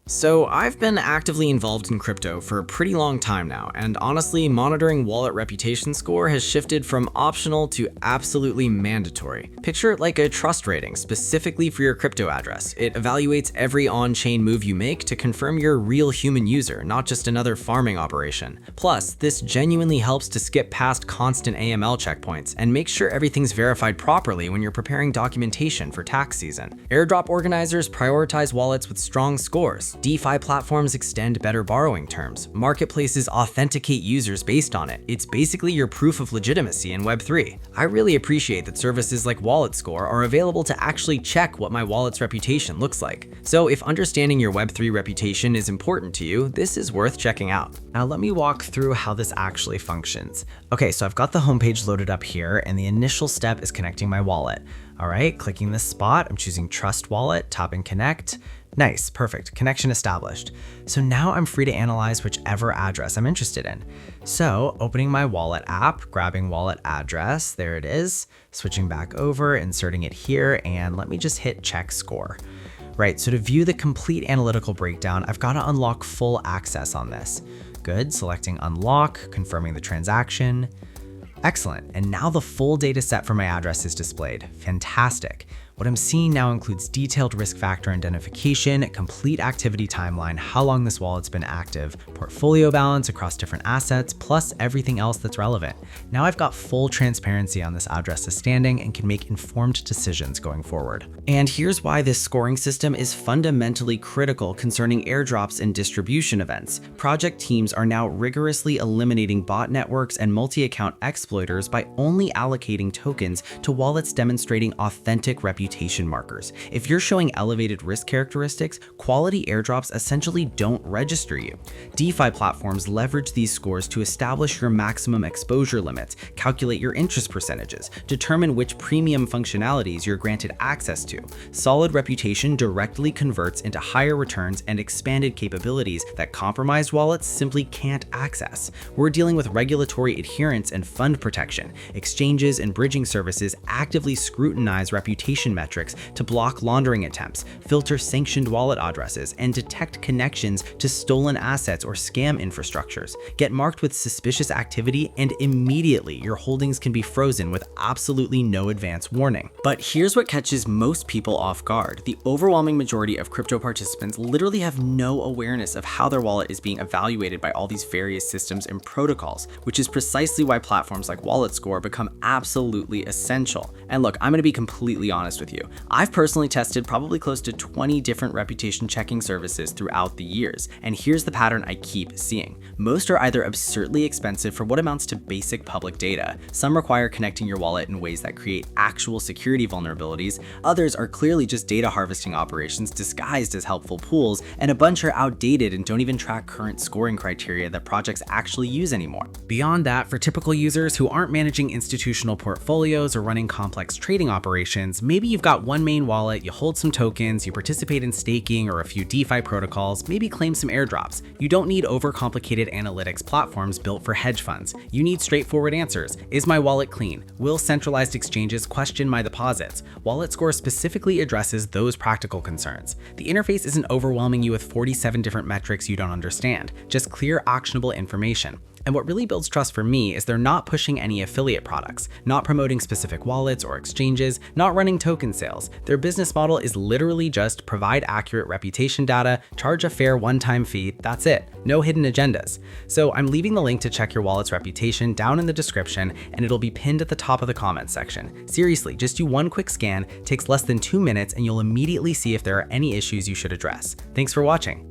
So I've been actively involved in crypto for a pretty long time now, and honestly, monitoring wallet reputation score has shifted from optional to absolutely mandatory. Picture it like a trust rating specifically for your crypto address. It evaluates every on-chain move you make to confirm you're a real human user, not just another farming operation. Plus, this genuinely helps to skip past constant AML checkpoints and make sure everything's verified properly when you're preparing documentation for tax season. Airdrop organizers prioritize wallets with strong scores. DeFi platforms extend better borrowing terms. Marketplaces authenticate users based on it. It's basically your proof of legitimacy in Web3. I really appreciate that services like walletscore are available to actually check what my wallet's reputation looks like. So if understanding your Web3 reputation is important to you, this is worth checking out. Now let me walk through how this actually functions. Okay, so I've got the homepage loaded up here, and the initial step is connecting my wallet. All right, clicking this spot, I'm choosing Trust Wallet, tapping Connect. Nice, perfect, connection established. So now I'm free to analyze whichever address I'm interested in. So opening my wallet app, grabbing wallet address, there it is, switching back over, inserting it here, and let me just hit check score. Right, so to view the complete analytical breakdown, I've got to unlock full access on this. Good, selecting unlock, confirming the transaction. Excellent, and now the full data set for my address is displayed. Fantastic. What I'm seeing now includes detailed risk factor identification, complete activity timeline, how long this wallet's been active, portfolio balance across different assets, plus everything else that's relevant. Now I've got full transparency on this address's standing and can make informed decisions going forward. And here's why this scoring system is fundamentally critical concerning airdrops and distribution events. Project teams are now rigorously eliminating bot networks and multi-account exploiters by only allocating tokens to wallets demonstrating authentic reputation markers. If you're showing elevated risk characteristics, quality airdrops essentially don't register you. DeFi platforms leverage these scores to establish your maximum exposure limits, calculate your interest percentages, determine which premium functionalities you're granted access to. Solid reputation directly converts into higher returns and expanded capabilities that compromised wallets simply can't access. We're dealing with regulatory adherence and fund protection. Exchanges and bridging services actively scrutinize reputation metrics to block laundering attempts, filter sanctioned wallet addresses, and detect connections to stolen assets or scam infrastructures. Get marked with suspicious activity and immediately your holdings can be frozen with absolutely no advance warning. But here's what catches most people off guard. The overwhelming majority of crypto participants literally have no awareness of how their wallet is being evaluated by all these various systems and protocols, which is precisely why platforms like walletscore become absolutely essential. And look, I'm going to be completely honest with you. I've personally tested probably close to 20 different reputation checking services throughout the years, and here's the pattern I keep seeing. Most are either absurdly expensive for what amounts to basic public data. Some require connecting your wallet in ways that create actual security vulnerabilities. Others are clearly just data harvesting operations disguised as helpful pools, and a bunch are outdated and don't even track current scoring criteria that projects actually use anymore. Beyond that, for typical users who aren't managing institutional portfolios or running complex trading operations, maybe you've got one main wallet, you hold some tokens, you participate in staking or a few DeFi protocols, maybe claim some airdrops. You don't need overcomplicated analytics platforms built for hedge funds. You need straightforward answers. Is my wallet clean? Will centralized exchanges question my deposits? walletscore specifically addresses those practical concerns. The interface isn't overwhelming you with 47 different metrics you don't understand, just clear, actionable information. And what really builds trust for me is they're not pushing any affiliate products, not promoting specific wallets or exchanges, not running token sales. Their business model is literally just provide accurate reputation data, charge a fair one-time fee, that's it. No hidden agendas. So I'm leaving the link to check your wallet's reputation down in the description, and it'll be pinned at the top of the comments section. Seriously, just do one quick scan, takes less than 2 minutes, and you'll immediately see if there are any issues you should address. Thanks for watching.